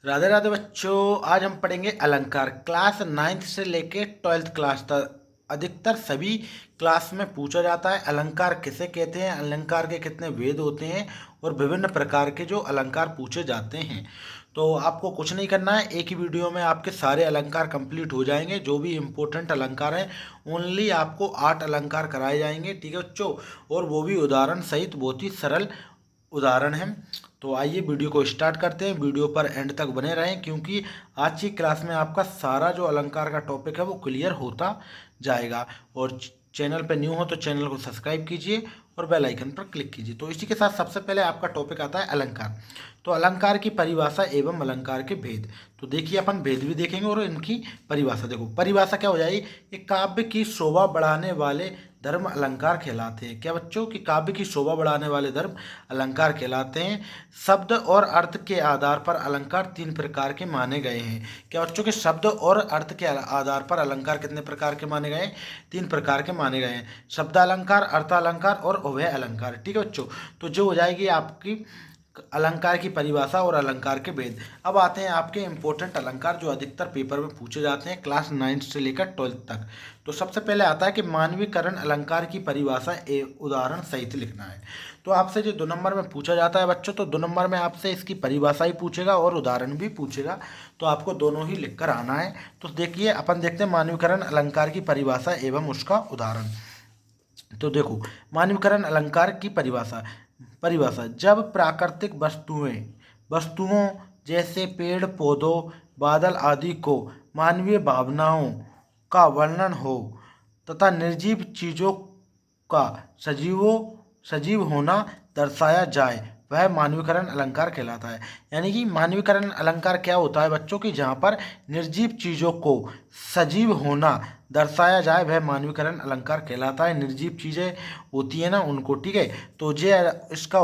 राधे राधे बच्चों। आज हम पढ़ेंगे अलंकार। क्लास 9th से लेके 12th क्लास तक अधिकतर सभी क्लास में पूछा जाता है अलंकार किसे कहते हैं, अलंकार के कितने वेद होते हैं और विभिन्न प्रकार के जो अलंकार पूछे जाते हैं। तो आपको कुछ नहीं करना है, एक ही वीडियो में आपके सारे अलंकार कंप्लीट हो जाएंगे। जो भी इम्पोर्टेंट अलंकार हैं ओनली आपको 8 अलंकार कराए जाएंगे, ठीक है बच्चों। और वो भी उदाहरण सहित, बहुत ही सरल उदाहरण है। तो आइए वीडियो को स्टार्ट करते हैं। वीडियो पर एंड तक बने रहें क्योंकि आज की क्लास में आपका सारा जो अलंकार का टॉपिक है वो क्लियर होता जाएगा। और चैनल पर न्यू हो तो चैनल को सब्सक्राइब कीजिए और बेल आइकन पर क्लिक कीजिए। तो इसी के साथ सबसे पहले आपका टॉपिक आता है अलंकार। तो अलंकार की परिभाषा एवं अलंकार के भेद। तो देखिए अपन भेद भी देखेंगे और इनकी परिभाषा। देखो परिभाषा क्या हो जाएगी, एक काव्य की शोभा बढ़ाने वाले धर्म अलंकार कहलाते हैं। क्या बच्चों, की काव्य की शोभा बढ़ाने वाले धर्म अलंकार कहलाते हैं। शब्द और अर्थ के आधार पर अलंकार 3 प्रकार के माने गए हैं। क्या बच्चों के शब्द और अर्थ के आधार पर अलंकार कितने प्रकार के माने गए हैं? 3 प्रकार के माने गए हैं। शब्द अलंकार, अर्थ अलंकार और उभय अलंकार, ठीक है बच्चों। तो जो हो जाएगी आपकी अलंकार की परिभाषा और अलंकार के भेद। अब आते हैं आपके इंपॉर्टेंट अलंकार जो अधिकतर पेपर में पूछे जाते हैं क्लास 9 से लेकर 12th तक। तो सबसे पहले आता है कि मानवीकरण अलंकार की परिभाषा उदाहरण सहित लिखना है। तो आपसे जो 2 नंबर में पूछा जाता है बच्चों, तो 2 नंबर में आपसे इसकी परिभाषा ही पूछेगा और उदाहरण भी पूछेगा। तो आपको दोनों ही लिख कर आना है। तो देखिए अपन देखते हैं मानवीकरण अलंकार की परिभाषा एवं उसका उदाहरण। तो देखो मानवीकरण अलंकार की परिभाषा। परिभाषा, जब प्राकृतिक वस्तुओं जैसे पेड़ पौधों, बादल आदि को मानवीय भावनाओं का वर्णन हो तथा निर्जीव चीजों का सजीव होना दर्शाया जाए, वह मानवीकरण अलंकार कहलाता है। यानी कि मानवीकरण अलंकार क्या होता है बच्चों की, जहाँ पर निर्जीव चीजों को सजीव होना दर्शाया जाए वह मानवीकरण अलंकार कहलाता है। निर्जीव चीजें होती है ना उनको, ठीक है। तो ये इसका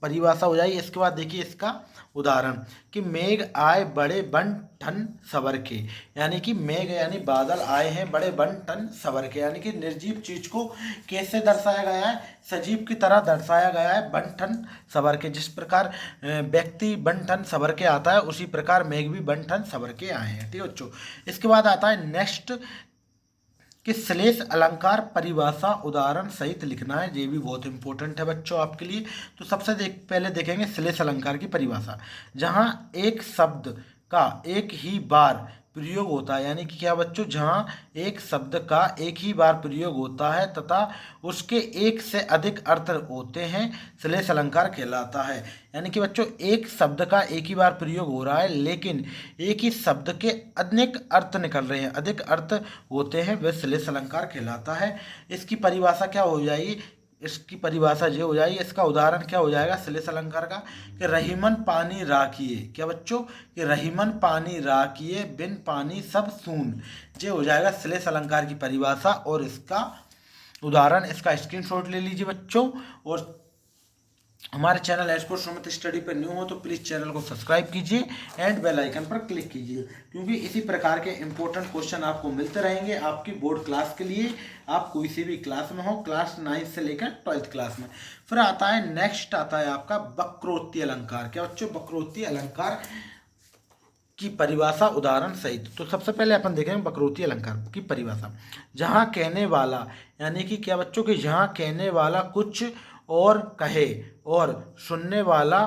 परिभाषा हो जाएगी। इसके बाद देखिए इसका उदाहरण कि मेघ आए बड़े बन ठन सवर के। यानी कि मेघ यानी बादल आए हैं बड़े बन ठन सवर के, यानी कि निर्जीव चीज को कैसे दर्शाया गया है, सजीव की तरह दर्शाया गया है बन ठन सवर के। जिस प्रकार व्यक्ति बन ठन सवर के आता है उसी प्रकार मेघ भी बन ठन सवर के आए हैं, ठीक है बच्चों। इसके बाद आता है नेक्स्ट कि श्लेष अलंकार परिभाषा उदाहरण सहित लिखना है। ये भी बहुत इंपॉर्टेंट है बच्चों आपके लिए। तो सबसे पहले देखेंगे श्लेष अलंकार की परिभाषा, जहां एक शब्द का एक ही बार प्रयोग होता है। यानी कि क्या बच्चों, जहां एक शब्द का एक ही बार प्रयोग होता है तथा उसके एक से अधिक अर्थ होते हैं, श्लेष अलंकार कहलाता है। यानी कि बच्चों एक शब्द का एक ही बार प्रयोग हो रहा है लेकिन एक ही शब्द के अनेक अर्थ निकल रहे हैं, अधिक अर्थ होते हैं, वह श्लेष अलंकार कहलाता है। इसकी परिभाषा क्या हो जाएगी, इसकी परिभाषा ये हो जाएगी, इसका उदाहरण क्या हो जाएगा श्लेष अलंकार का, कि रहीमन पानी राखिए। क्या बच्चों, कि रहीमन पानी राखिए बिन पानी सब सून। ये हो जाएगा श्लेष अलंकार की परिभाषा और इसका उदाहरण। इसका स्क्रीनशॉट ले लीजिए बच्चों। और हमारे चैनल एस्पोर्ट सुमित स्टडी पर न्यू हो तो प्लीज़ चैनल को सब्सक्राइब कीजिए एंड बेल आइकन पर क्लिक कीजिए, क्योंकि इसी प्रकार के इंपॉर्टेंट क्वेश्चन आपको मिलते रहेंगे आपकी बोर्ड क्लास के लिए। आप कोई सी भी क्लास में हो, क्लास 9 से लेकर 12th क्लास में। फिर आता है नेक्स्ट आता है आपका वक्रोक्ति अलंकार। क्या बच्चों, वक्रोक्ति अलंकार की परिभाषा उदाहरण सहित। तो सबसे पहले अपन देखेंगे वक्रोक्ति अलंकार की परिभाषा। जहाँ कहने वाला, यानी कि क्या बच्चों की, जहाँ कहने वाला कुछ और कहे और सुनने वाला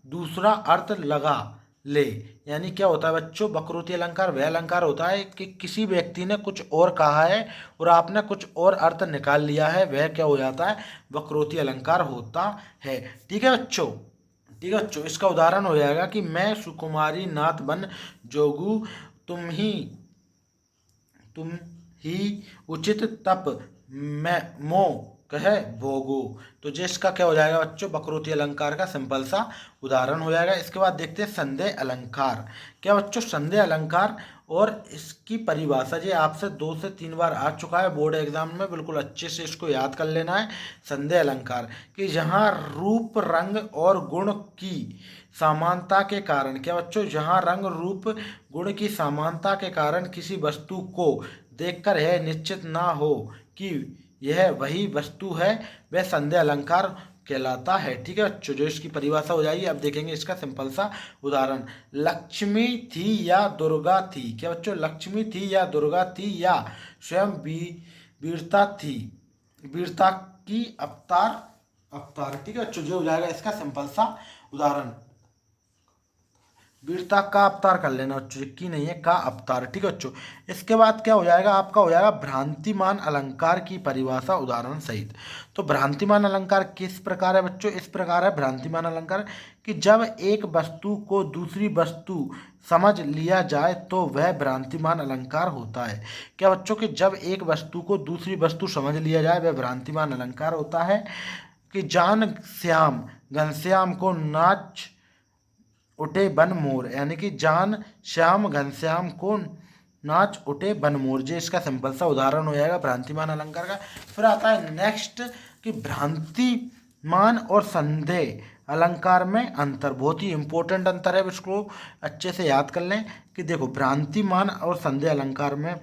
दूसरा अर्थ लगा ले। यानी क्या होता है बच्चों, वक्रोक्ति अलंकार वह अलंकार होता है कि किसी व्यक्ति ने कुछ और कहा है और आपने कुछ और अर्थ निकाल लिया है, वह क्या हो जाता है, वक्रोक्ति अलंकार होता है, ठीक है बच्चों। ठीक है बच्चों, इसका उदाहरण हो जाएगा कि मैं सुकुमारी नाथ बन जोगू, तुम ही उचित तप मैं मो कह भोगो। तो जिसका क्या हो जाएगा बच्चों, वक्रोक्ति अलंकार का सिंपल सा उदाहरण हो जाएगा। इसके बाद देखते हैं संदेह अलंकार। क्या बच्चों, संदेह अलंकार और इसकी परिभाषा जी आपसे 2 से 3 बार आ चुका है बोर्ड एग्जाम में, बिल्कुल अच्छे से इसको याद कर लेना है। संदेह अलंकार कि जहाँ रूप रंग और गुण की समानता के कारण, क्या बच्चों, जहाँ रंग रूप गुण की समानता के कारण किसी वस्तु को देखकर यह निश्चित ना हो कि यह वही वस्तु है, वह संदेह अलंकार कहलाता है। ठीक है बच्चों, जो इसकी परिभाषा हो जाएगी। अब देखेंगे इसका सिंपल सा उदाहरण। लक्ष्मी थी या दुर्गा थी। क्या बच्चों, लक्ष्मी थी या दुर्गा थी या स्वयं वीरता थी, वीरता की अवतार अवतार। ठीक है बच्चों, जो हो जाएगा इसका सिंपल सा उदाहरण। वीरता का अवतार कर लेना बच्चों, की नहीं है, का अवतार। ठीक है बच्चों, इसके बाद क्या हो जाएगा आपका, हो जाएगा भ्रांतिमान अलंकार की परिभाषा उदाहरण सहित। तो भ्रांतिमान अलंकार किस प्रकार है बच्चों, इस प्रकार है भ्रांतिमान अलंकार कि जब एक वस्तु को दूसरी वस्तु समझ लिया जाए तो वह भ्रांतिमान अलंकार होता है। क्या बच्चों, कि जब एक वस्तु को दूसरी वस्तु समझ लिया जाए वह भ्रांतिमान अलंकार होता है। कि जान श्याम घनश्याम को नाच उठे बन मोर, यानी कि जान श्याम घनश्याम को नाच उठे बन मोर। जे इसका सिंपल सा उदाहरण हो जाएगा भ्रांतिमान अलंकार का। फिर आता है नेक्स्ट कि भ्रांतिमान और संदेह अलंकार में अंतर। बहुत ही इंपॉर्टेंट अंतर है, इसको अच्छे से याद कर लें। कि देखो, भ्रांतिमान और संदेह अलंकार में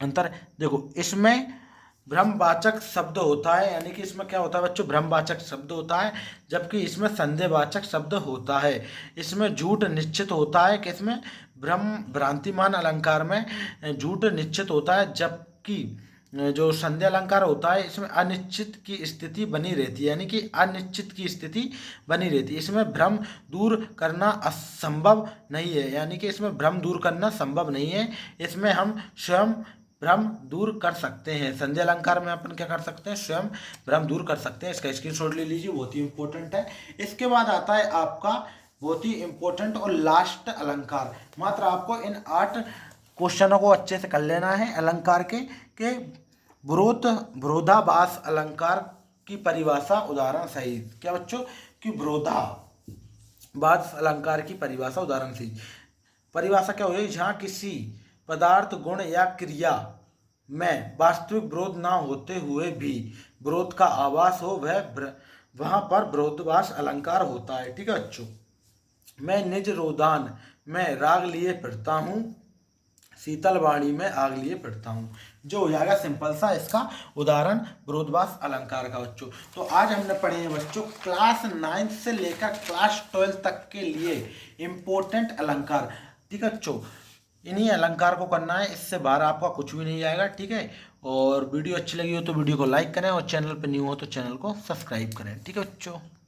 अंतर। देखो, इसमें भ्रमवाचक शब्द होता है, यानी कि इसमें क्या होता है बच्चों, भ्रमवाचक शब्द होता है, जबकि इसमें संदेहवाचक शब्द होता है। इसमें झूठ निश्चित होता है, किसमें, भ्रांतिमान अलंकार में झूठ निश्चित होता है, जबकि जो संदेह अलंकार होता है इसमें अनिश्चित की स्थिति बनी रहती है, यानी कि अनिश्चित की स्थिति बनी रहती है। इसमें भ्रम दूर करना असंभव नहीं है, यानी कि इसमें भ्रम दूर करना संभव नहीं है। इसमें हम स्वयं भ्रम दूर कर सकते हैं। संदेह अलंकार में अपन क्या कर सकते हैं, स्वयं भ्रम दूर कर सकते हैं। इसका स्क्रीनशॉट ले लीजिए, बहुत ही इंपॉर्टेंट है। इसके बाद आता है आपका बहुत ही इंपॉर्टेंट और लास्ट अलंकार। मात्र आपको इन 8 क्वेश्चनों को अच्छे से कर लेना है अलंकार के विरोधाभास अलंकार की परिभाषा उदाहरण सहित। क्या बच्चों, कि विरोधाभास अलंकार की परिभाषा उदाहरण सहित। परिभाषा क्या होगी, जहाँ किसी पदार्थ, गुण या क्रिया में वास्तविक विरोध ना होते हुए भी विरोध का आभास हो, वहां पर विरोधाभास अलंकार होता है। ठीक है बच्चों, मैं निज रोदान में राग लिए फिरता हूँ, शीतल वाणी में आग लिए फिरता हूँ। जो हो जाएगा सिंपल सा इसका उदाहरण विरोधाभास अलंकार का बच्चों। तो आज हमने पढ़े हैं बच्चों क्लास 9 से लेकर क्लास 12 तक के लिए इम्पोर्टेंट अलंकार। ठीक है बच्चों, इन्हीं अलंकार को करना है, इससे बाहर आपका कुछ भी नहीं आएगा। ठीक है, और वीडियो अच्छी लगी हो तो वीडियो को लाइक करें, और चैनल पर न्यू हो तो चैनल को सब्सक्राइब करें। ठीक है बच्चों।